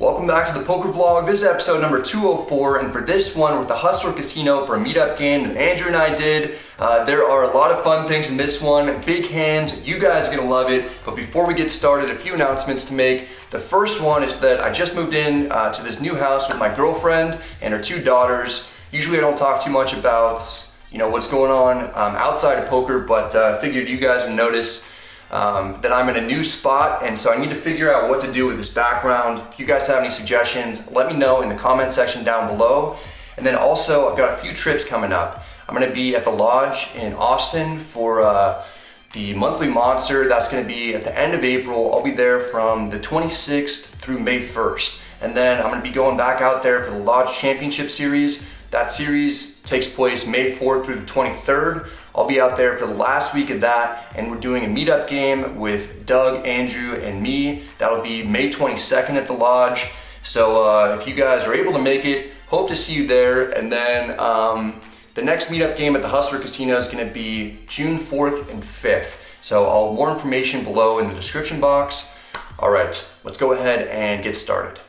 Welcome back to the poker vlog. This is episode number 204, and for this one, we're at the Hustler Casino for a meetup game that Andrew and I did. There are a lot of fun things in this one. Big hands, you guys are gonna love it. But before we get started, a few announcements to make. The first one is that I just moved in to this new house with my girlfriend and her two daughters. Usually I don't talk too much about what's going on outside of poker, but figured you guys would notice that I'm in a new spot, and so I need to figure out what to do with this background. If you guys have any suggestions, let me know in the comment section down below. And then also, I've got a few trips coming up. I'm gonna be at the Lodge in Austin for the monthly Monster. That's gonna be at the end of April. I'll be there from the 26th through May 1st. And then I'm gonna be going back out there for the Lodge Championship Series. That series takes place May 4th through the 23rd. I'll be out there for the last week of that, and we're doing a meetup game with Doug, Andrew, and me. That'll be May 22nd at the Lodge. So if you guys are able to make it, hope to see you there. And then the next meetup game at the Hustler Casino is gonna be June 4th and 5th. So I'll have more information below in the description box. All right, let's go ahead and get started.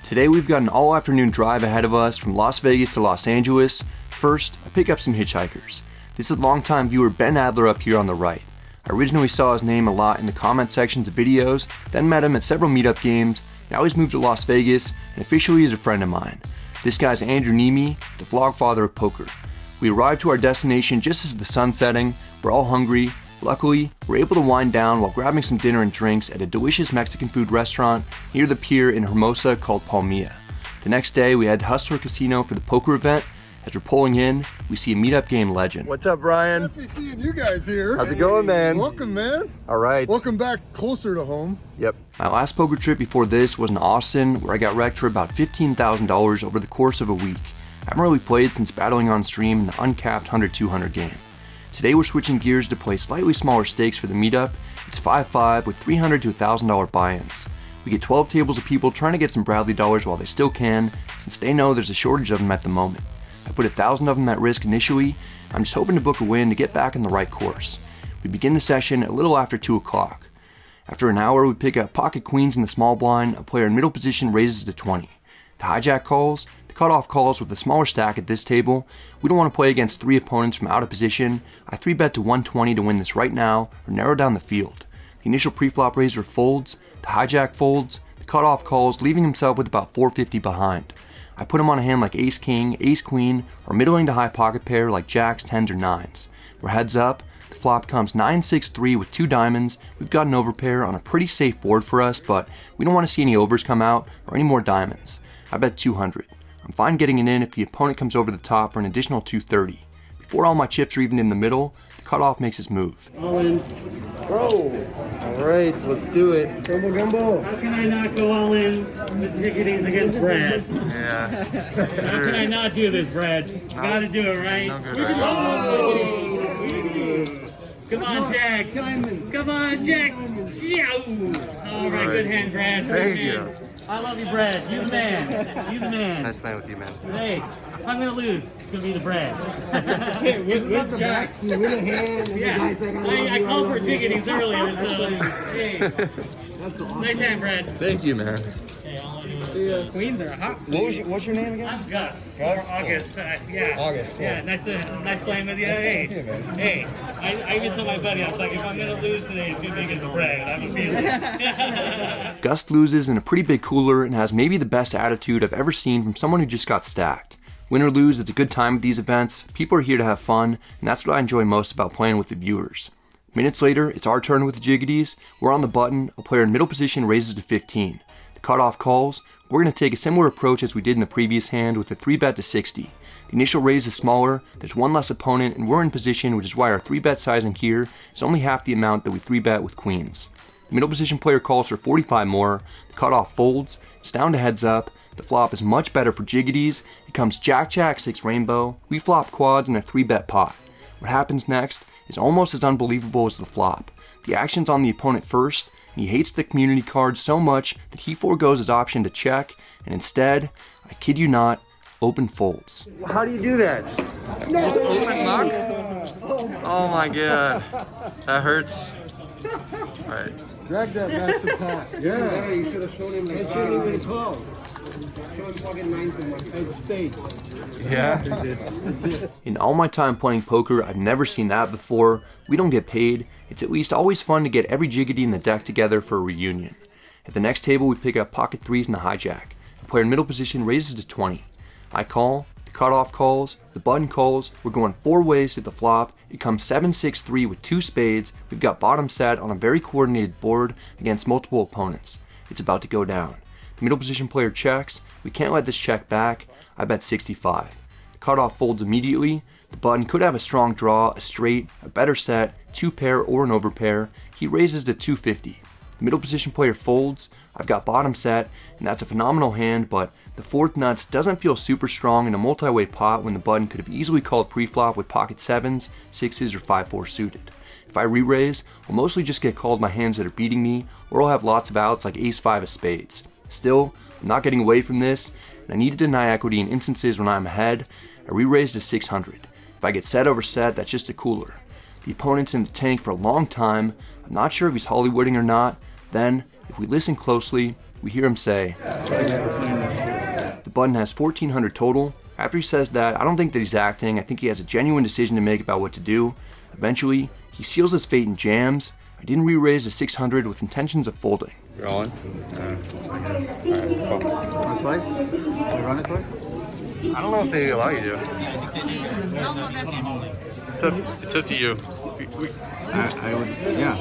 Today we've got an all-afternoon drive ahead of us from Las Vegas to Los Angeles. First, I pick up some hitchhikers. This is longtime viewer Ben Adler up here on the right. I originally saw his name a lot in the comment sections of videos, then met him at several meetup games. Now he's moved to Las Vegas and officially is a friend of mine. This guy's Andrew Nemi, the vlogfather of poker. We arrived to our destination just as the sun's setting. We're all hungry. Luckily, we're able to wind down while grabbing some dinner and drinks at a delicious Mexican food restaurant near the pier in Hermosa called Palmilla. The next day, we head to Hustler Casino for the poker event. As we're pulling in, we see a meetup game legend. What's up, Brian? Fancy seeing you guys here. How's it going, man? Welcome, man. All right. Welcome back closer to home. Yep. My last poker trip before this was in Austin, where I got wrecked for about $15,000 over the course of a week. I haven't really played since battling on stream in the uncapped 100-200 game. Today we're switching gears to play slightly smaller stakes for the meetup. It's 5-5 with $300 to $1,000 buy-ins. We get 12 tables of people trying to get some Bradley dollars while they still can, since they know there's a shortage of them at the moment. I put 1,000 of them at risk initially. I'm just hoping to book a win to get back in the right course. We begin the session a little after 2 o'clock. After an hour, we pick up pocket queens in the small blind. A player in middle position raises to 20. The hijack calls. The cutoff calls with a smaller stack at this table. We don't want to play against 3 opponents from out of position. I 3-bet to 120 to win this right now or narrow down the field. The initial pre-flop raiser folds. The hijack folds. The cutoff calls, leaving himself with about 450 behind. I put him on a hand like ace-king, ace-queen, or middling to high pocket pair like jacks, 10s, or 9s. We're heads up. The flop comes 9-6-3 with 2 diamonds. We've got an overpair on a pretty safe board for us, but we don't want to see any overs come out or any more diamonds. I bet 200. I'm fine getting it in if the opponent comes over the top for an additional 230. Before all my chips are even in the middle, the cutoff makes his move. All in. Bro. Alright, let's do it. Gumbo, gumbo. How can I not go all in with ticketies against Brad? Yeah. How can I not do this, Brad? You gotta do it, right? No good, Come on, Jack. Come on, Jack. All right, good hand, Brad. Thank you. I love you, Brad. You the man. You the man. Nice playing with you, man. Hey, if I'm gonna lose, it's gonna be the Brad. With Jack. You win a hand and Yeah, the guys that I called for ticketies earlier, so hey, That's awesome. nice hand, Brad. Thank you, man. Hey, I'll let you. Queens are hot. What's your name again? I'm Gus. Or August. Yeah. August, cool. Yeah. Nice playing with you. Hey. I even told my buddy, I was like, if I'm gonna lose today, it's gonna be against Brad. I have a feeling. Gus loses in a pretty big cooler and has maybe the best attitude I've ever seen from someone who just got stacked. Win or lose, it's a good time at these events. People are here to have fun, and that's what I enjoy most about playing with the viewers. Minutes later, it's our turn with the jiggities. We're on the button. A player in middle position raises to 15. The cutoff calls. We're going to take a similar approach as we did in the previous hand with a 3-bet to 60. The initial raise is smaller, there's one less opponent, and we're in position, which is why our 3-bet sizing here is only half the amount that we 3-bet with queens. The middle position player calls for 45 more. The cutoff folds. It's down to heads up. The flop is much better for jiggities. It comes Jack, 6 rainbow. We flop quads in a 3-bet pot. What happens next is almost as unbelievable as the flop. The action's on the opponent first, and he hates the community card so much that he forgoes his option to check, and instead, I kid you not, open folds. How do you do that? Just open muck? Oh my god. That hurts. Alright, Drag that master pack. Yeah, you should have shown him like shouldn't even call. Show him fucking 9 and spades. Yeah. In all my time playing poker, I've never seen that before. We don't get paid. It's at least always fun to get every jiggity in the deck together for a reunion. At the next table, we pick up pocket 3s and the hijack. The player in middle position raises to 20. I call, the cutoff calls, the button calls. We're going 4 ways to the flop. It comes 7-6-3 with 2 spades. We've got bottom set on a very coordinated board against multiple opponents. It's about to go down. The middle position player checks. We can't let this check back. I bet 65. The cutoff folds immediately. The button could have a strong draw, a straight, a better set, 2 pair, or an overpair. He raises to 250. The middle position player folds. I've got bottom set, and that's a phenomenal hand, but the 4th nuts doesn't feel super strong in a multi-way pot when the button could have easily called pre-flop with pocket 7s, 6s, or 5-4 suited. If I re-raise, I'll mostly just get called my hands that are beating me, or I'll have lots of outs like ace-5 of spades. Still, I'm not getting away from this, and I need to deny equity in instances when I'm ahead. I re-raise to 600. If I get set over set, that's just a cooler. The opponent's in the tank for a long time. I'm not sure if he's Hollywooding or not. Then, if we listen closely, we hear him say, the button has 1400 total. After he says that, I don't think that he's acting. I think he has a genuine decision to make about what to do. Eventually, he seals his fate and jams. I didn't re-raise to 600 with intentions of folding. You're all in? Run it twice? You run it twice? I don't know if they allow you to. It's up to you. I would, yeah.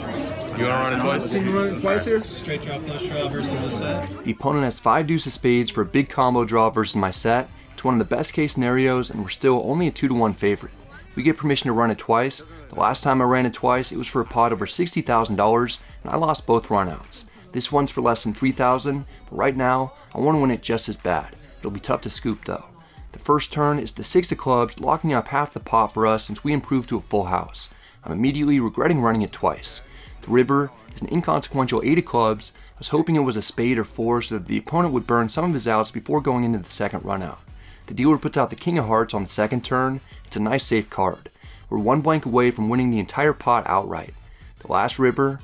You want to run it twice? Can you run it twice here? Straight draw flush draw versus a set. The opponent has 5 deuce of spades for a big combo draw versus my set. It's one of the best case scenarios, and we're still only a 2-1 favorite. We get permission to run it twice. The last time I ran it twice, it was for a pot over $60,000, and I lost both runouts. This one's for less than $3,000, but right now, I want to win it just as bad. It'll be tough to scoop though. The first turn is the 6 of clubs, locking up half the pot for us since we improved to a full house. I'm immediately regretting running it twice. The river is an inconsequential 8 of clubs. I was hoping it was a spade or 4 so that the opponent would burn some of his outs before going into the second runout. The dealer puts out the king of hearts on the second turn. It's a nice safe card. We're 1 blank away from winning the entire pot outright. The last river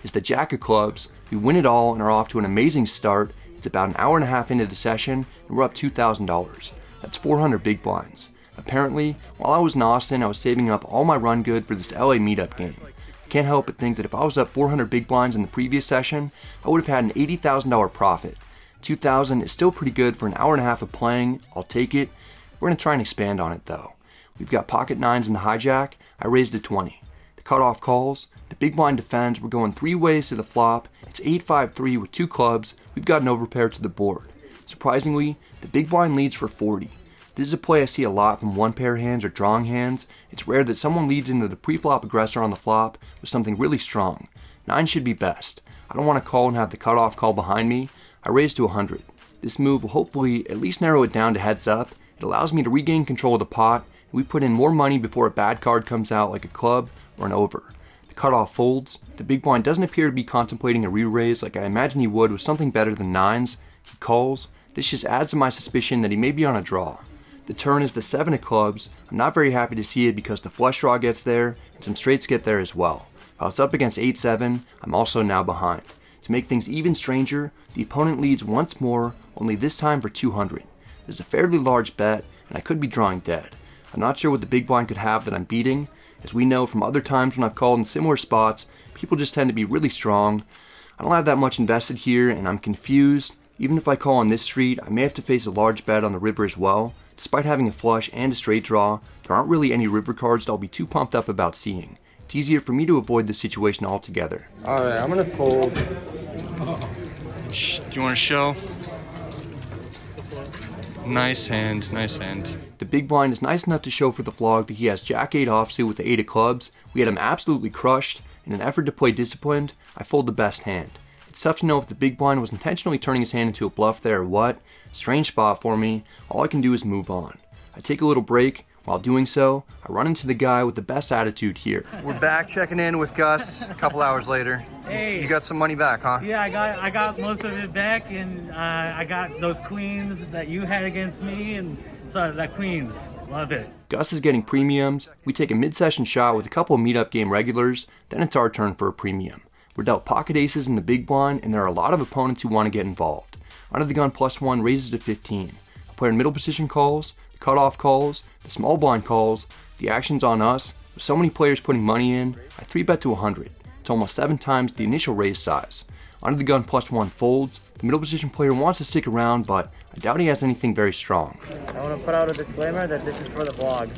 is the jack of clubs. We win it all and are off to an amazing start. It's about an hour and a half into the session and we're up $2,000. That's 400 big blinds. Apparently, while I was in Austin, I was saving up all my run good for this LA meetup game. I can't help but think that if I was up 400 big blinds in the previous session, I would have had an $80,000 profit. $2,000 is still pretty good for an hour and a half of playing. I'll take it. We're going to try and expand on it though. We've got pocket 9s in the hijack. I raised to 20. The cutoff calls. The big blind defends. We're going 3 ways to the flop. It's 8-5-3 with 2 clubs. We've got an overpair to the board. Surprisingly, the big blind leads for 40. This is a play I see a lot from 1-pair hands or drawing hands. It's rare that someone leads into the pre-flop aggressor on the flop with something really strong. 9 should be best. I don't want to call and have the cutoff call behind me. I raise to 100. This move will hopefully at least narrow it down to heads up. It allows me to regain control of the pot. We put in more money before a bad card comes out like a club or an over. The cutoff folds. The big blind doesn't appear to be contemplating a re-raise like I imagine he would with something better than 9s. He calls. This just adds to my suspicion that he may be on a draw. The turn is the 7 of clubs. I'm not very happy to see it because the flush draw gets there and some straights get there as well. If I was up against 8-7, I'm also now behind. To make things even stranger, the opponent leads once more, only this time for 200. This is a fairly large bet, and I could be drawing dead. I'm not sure what the big blind could have that I'm beating. As we know from other times when I've called in similar spots, people just tend to be really strong. I don't have that much invested here, and I'm confused. Even if I call on this street, I may have to face a large bet on the river as well. Despite having a flush and a straight draw, there aren't really any river cards that I'll be too pumped up about seeing. It's easier for me to avoid this situation altogether. Alright, I'm gonna fold. Do you want to show? Nice hand, nice hand. The big blind is nice enough to show for the vlog that he has Jack-8 offsuit with the 8 of clubs. We had him absolutely crushed. In an effort to play disciplined, I fold the best hand. It's tough to know if the big blind was intentionally turning his hand into a bluff there or what. Strange spot for me. All I can do is move on. I take a little break. While doing so, I run into the guy with the best attitude here. We're back checking in with Gus a couple hours later. Hey. You got some money back, huh? Yeah, I got most of it back, and I got those queens that you had against me, and so that queens, love it. Gus is getting premiums. We take a mid-session shot with a couple of meetup game regulars, then it's our turn for a premium. We're dealt pocket aces in the big blind, and there are a lot of opponents who want to get involved. Under the gun +1 raises to 15. A player in middle position calls, the cutoff calls, the small blind calls, the action's on us. With so many players putting money in, I 3-bet to 100. It's almost 7 times the initial raise size. Under the gun +1 folds. The middle position player wants to stick around, but I doubt he has anything very strong. I want to put out a disclaimer that this is for the vlog.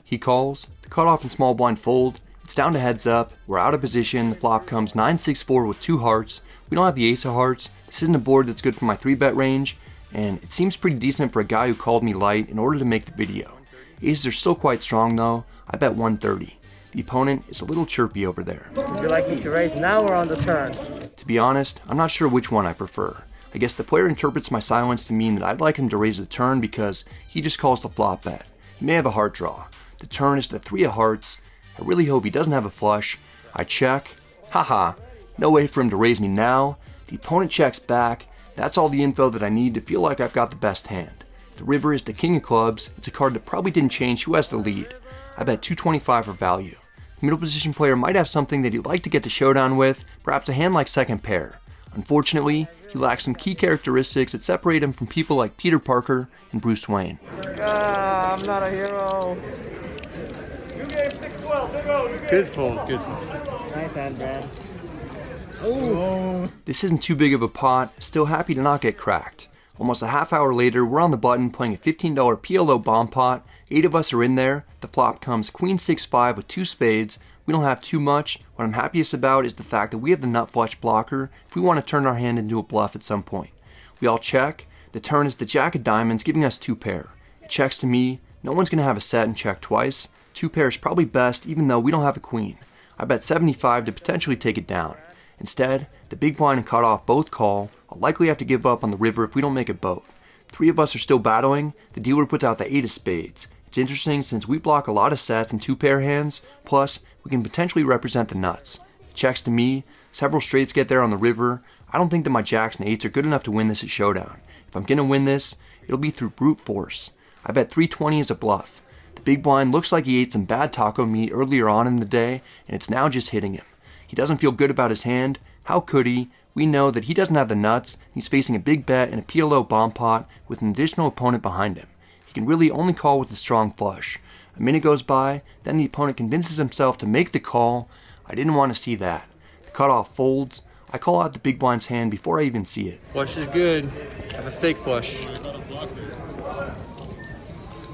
He calls, the cutoff and small blind fold. It's down to heads up, we're out of position, the flop comes 9-6-4 with 2 hearts. We don't have the ace of hearts. This isn't a board that's good for my 3-bet range, and it seems pretty decent for a guy who called me light in order to make the video. Aces are still quite strong though. I bet 130. The opponent is a little chirpy over there. Would you like me to raise now or on the turn? To be honest, I'm not sure which one I prefer. I guess the player interprets my silence to mean that I'd like him to raise the turn because he just calls the flop bet. He may have a heart draw. The turn is the 3 of hearts. I really hope he doesn't have a flush. I check. Haha. No way for him to raise me now. The opponent checks back. That's all the info that I need to feel like I've got the best hand. The river is the king of clubs. It's a card that probably didn't change who has the lead. I bet 225 for value. The middle position player might have something that he'd like to get to showdown with, perhaps a hand like second pair. Unfortunately, he lacks some key characteristics that separate him from people like Peter Parker and Bruce Wayne. I'm not a hero. Good fold, good fold. Nice hand, Brad. This isn't too big of a pot, still happy to not get cracked. Almost a half hour later, we're on the button playing a $15 PLO bomb pot. 8 of us are in there. The flop comes Queen 6-5 with 2 spades. We don't have too much. What I'm happiest about is the fact that we have the nut flush blocker if we want to turn our hand into a bluff at some point. We all check. The turn is the jack of diamonds, giving us 2 pair. It checks to me. No one's going to have a set and check twice. 2 pair is probably best even though we don't have a queen. I bet 75 to potentially take it down. Instead, the big blind and cutoff both call. I'll likely have to give up on the river if we don't make it both. 3 of us are still battling. The dealer puts out the 8 of spades. It's interesting since we block a lot of sets and 2 pair hands, plus we can potentially represent the nuts. Checks to me. Several straights get there on the river. I don't think that my jacks and 8s are good enough to win this at showdown. If I'm gonna win this, it'll be through brute force. I bet 320 is a bluff. The big blind looks like he ate some bad taco meat earlier on in the day, and it's now just hitting him. He doesn't feel good about his hand. How could he? We know that he doesn't have the nuts. He's facing a big bet and a PLO bomb pot with an additional opponent behind him. He can really only call with a strong flush. A minute goes by, then the opponent convinces himself to make the call. I didn't want to see that. The cutoff folds. I call out the big blind's hand before I even see it. Flush is good. Have a fake flush.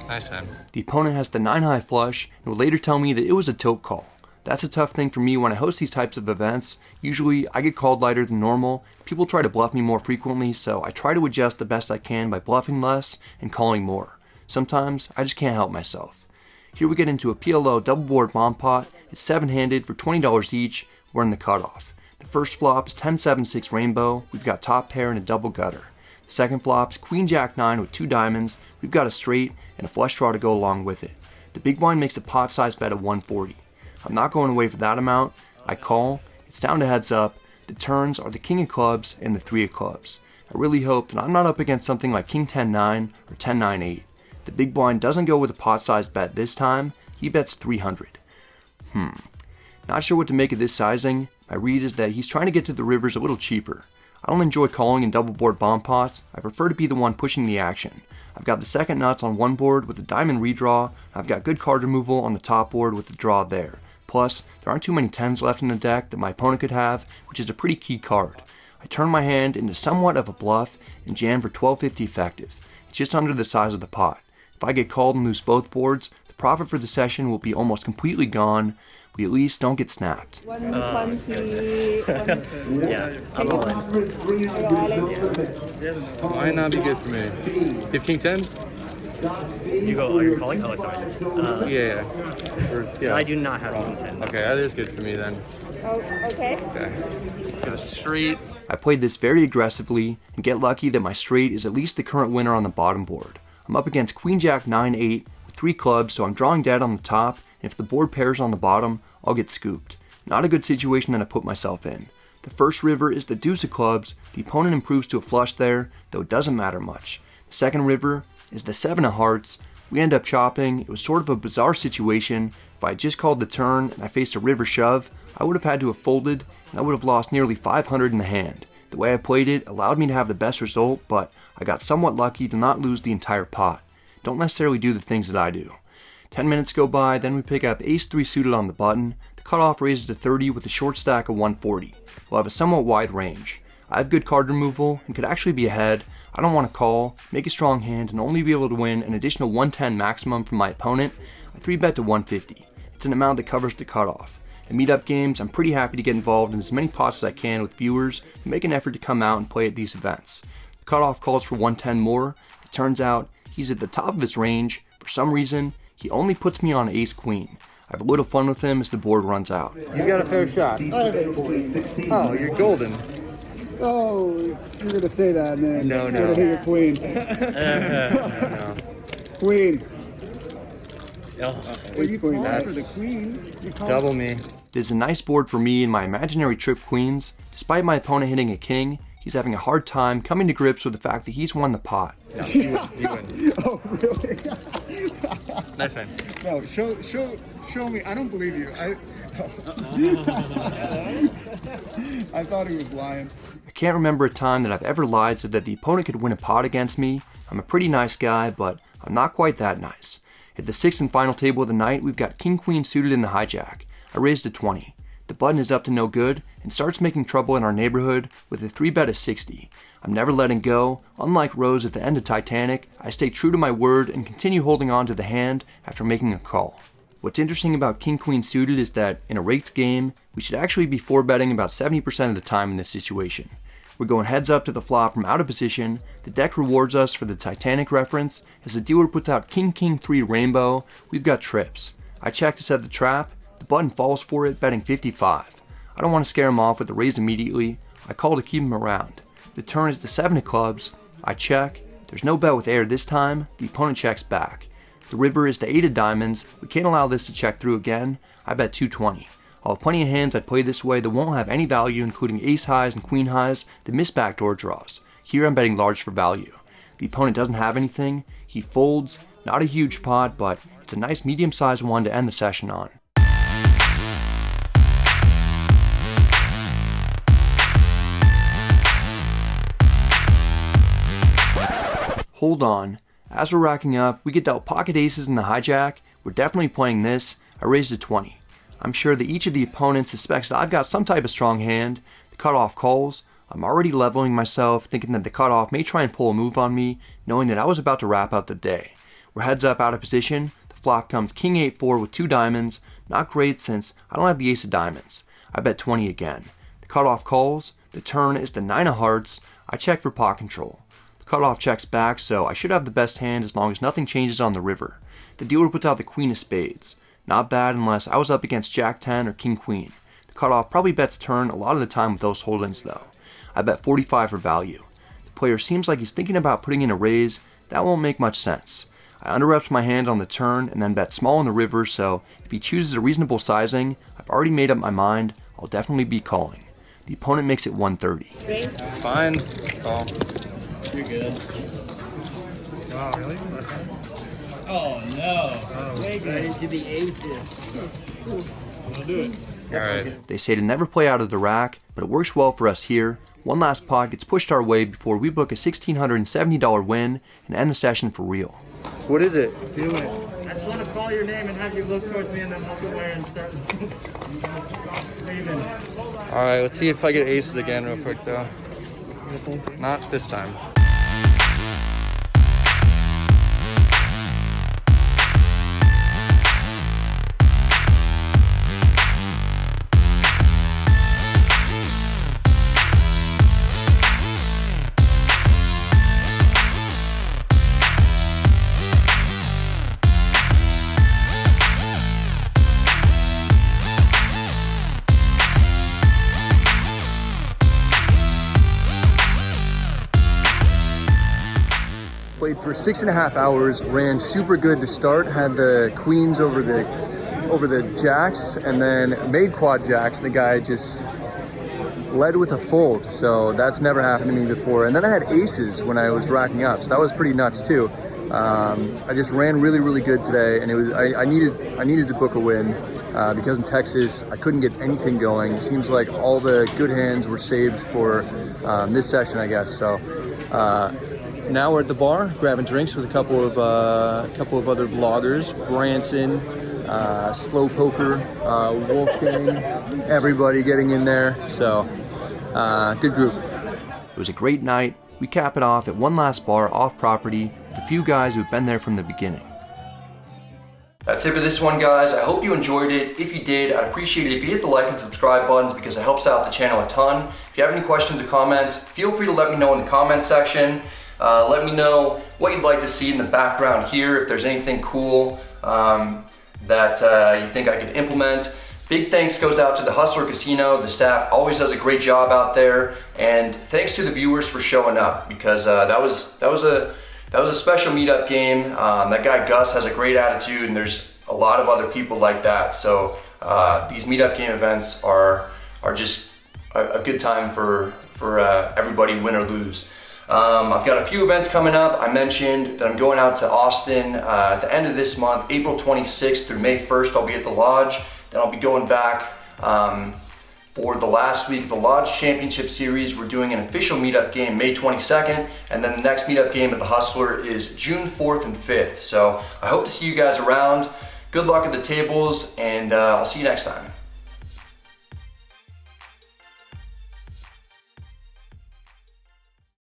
Nice hand. The opponent has the 9-high flush and will later tell me that it was a tilt call. That's a tough thing for me when I host these types of events. Usually, I get called lighter than normal. People try to bluff me more frequently, so I try to adjust the best I can by bluffing less and calling more. Sometimes, I just can't help myself. Here we get into a PLO double board bomb pot. It's 7-handed for $20 each. We're in the cutoff. The first flop is 10-7-6 rainbow. We've got top pair and a double gutter. The second flop is Queen Jack 9 with 2 diamonds. We've got a straight and a flush draw to go along with it. The big blind makes a pot size bet of 140. I'm not going away for that amount. I call. It's down to heads up. The turns are the king of clubs and the 3 of clubs. I really hope that I'm not up against something like King 10-9 or 10-9-8. The big blind doesn't go with a pot size bet this time. He bets 300. Not sure what to make of this sizing. My read is that he's trying to get to the rivers a little cheaper. I don't enjoy calling in double board bomb pots. I prefer to be the one pushing the action. I've got the second nuts on one board with a diamond redraw. I've got good card removal on the top board with the draw there. Plus, there aren't too many 10s left in the deck that my opponent could have, which is a pretty key card. I turn my hand into somewhat of a bluff and jam for 1250 effective. It's just under the size of the pot. If I get called and lose both boards, the profit for the session will be almost completely gone. We at least don't get snapped. 120. Yeah, I'm all in. Might not be good for me. You have King 10? You go, are you calling? Oh, sorry. Yeah. No, I do not have King 10. Okay, that is good for me then. Oh, okay. Okay. Get a straight. I played this very aggressively and get lucky that my straight is at least the current winner on the bottom board. I'm up against Queen Jack 9-8 with 3 clubs, so I'm drawing dead on the top, and if the board pairs on the bottom, I'll get scooped. Not a good situation that I put myself in. The first river is the deuce of clubs. The opponent improves to a flush there, though it doesn't matter much. The second river is the 7 of hearts. We end up chopping. It was sort of a bizarre situation. If I had just called the turn and I faced a river shove, I would have had to have folded and I would have lost nearly 500 in the hand. The way I played it allowed me to have the best result, but I got somewhat lucky to not lose the entire pot. Don't necessarily do the things that I do. 10 minutes go by, then we pick up ace-3 suited on the button. The cutoff raises to 30 with a short stack of 140. We'll have a somewhat wide range. I have good card removal and could actually be ahead. I don't want to call, make a strong hand, and only be able to win an additional 110 maximum from my opponent. I 3-bet to 150. It's an amount that covers the cutoff. At meetup games, I'm pretty happy to get involved in as many pots as I can with viewers and make an effort to come out and play at these events. The cutoff calls for 110 more. It turns out he's at the top of his range. For some reason, he only puts me on ace-queen. I have a little fun with him as the board runs out. You got a fair shot. Oh, you're golden. Oh, you're gonna say that, man. No. You're gonna hit your queen. No. Queen. Ace queen. For the queen. You call Double me. This is a nice board for me and my imaginary trip queens. Despite my opponent hitting a king, he's having a hard time coming to grips with the fact that he's won the pot. No, you win. Oh, really? Nice one. No, show me. I don't believe you. I thought he was lying. I can't remember a time that I've ever lied so that the opponent could win a pot against me. I'm a pretty nice guy, but I'm not quite that nice. At the 6th and final table of the night, we've got king-queen suited in the hijack. I raised to 20. The button is up to no good and starts making trouble in our neighborhood with a 3-bet of 60. I'm never letting go. Unlike Rose at the end of Titanic, I stay true to my word and continue holding on to the hand after making a call. What's interesting about king-queen suited is that in a raked game, we should actually be 4-betting about 70% of the time in this situation. We're going heads up to the flop from out of position. The deck rewards us for the Titanic reference. As the dealer puts out king-king-3 rainbow, we've got trips. I check to set the trap. The button falls for it, betting 55. I don't want to scare him off with the raise immediately. I call to keep him around. The turn is the 7 of clubs. I check. There's no bet with air this time. The opponent checks back. The river is the 8 of diamonds. We can't allow this to check through again. I bet 220. I'll have plenty of hands I'd play this way that won't have any value, including ace highs and queen highs that miss backdoor draws. Here I'm betting large for value. The opponent doesn't have anything. He folds. Not a huge pot, but it's a nice medium-sized one to end the session on. Hold on. As we're racking up, we get dealt pocket aces in the hijack. We're definitely playing this. I raised to 20. I'm sure that each of the opponents suspects that I've got some type of strong hand. The cutoff calls. I'm already leveling myself, thinking that the cutoff may try and pull a move on me, knowing that I was about to wrap out the day. We're heads up out of position. The flop comes king 8-4 with 2 diamonds. Not great since I don't have the ace of diamonds. I bet 20 again. The cutoff calls. The turn is the 9 of hearts. I check for pot control. The cutoff checks back, so I should have the best hand as long as nothing changes on the river. The dealer puts out the queen of spades. Not bad unless I was up against jack 10 or king queen. The cutoff probably bets turn a lot of the time with those holdings though. I bet 45 for value. The player seems like he's thinking about putting in a raise. That won't make much sense. I underreps my hand on the turn and then bet small on the river, so if he chooses a reasonable sizing, I've already made up my mind. I'll definitely be calling. The opponent makes it 130. Fine. Call. You're good. Wow, really? Oh no. Into the aces. We'll do it. Alright. They say to never play out of the rack, but it works well for us here. One last pot gets pushed our way before we book a $1,670 win and end the session for real. What is it? Do it. I just want to call your name and have you look towards me and then look away and start leaving. Alright, let's see if I get aces again real quick though. Not this time. Played for 6.5 hours, ran super good to start, had the queens over the jacks, and then made quad jacks. The guy just led with a fold, so that's never happened to me before. And then I had aces when I was racking up, so that was pretty nuts too. I just ran really good today, and it was I needed to book a win because in Texas I couldn't get anything going. It seems like all the good hands were saved for this session, I guess. So now we're at the bar grabbing drinks with a couple of other vloggers, Branson, Slow Poker, Wolfgang, everybody getting in there. So good group. It was a great night. We cap it off at one last bar off property with a few guys who've been there from the beginning. That's it for this one, guys. I hope you enjoyed it. If you did, I'd appreciate it if you hit the like and subscribe buttons because it helps out the channel a ton. If you have any questions or comments, feel free to let me know in the comment section. Let me know what you'd like to see in the background here, if there's anything cool that you think I could implement. Big thanks goes out to the Hustler Casino. The staff always does a great job out there, and thanks to the viewers for showing up because that was a special meetup game. That guy Gus has a great attitude, and there's a lot of other people like that. So these meetup game events are just a good time for everybody, win or lose. I've got a few events coming up. I mentioned that I'm going out to Austin at the end of this month, April 26th through May 1st. I'll be at the Lodge. Then I'll be going back for the last week of the Lodge Championship Series. We're doing an official meetup game May 22nd, and then the next meetup game at the Hustler is June 4th and 5th. So I hope to see you guys around. Good luck at the tables, and I'll see you next time.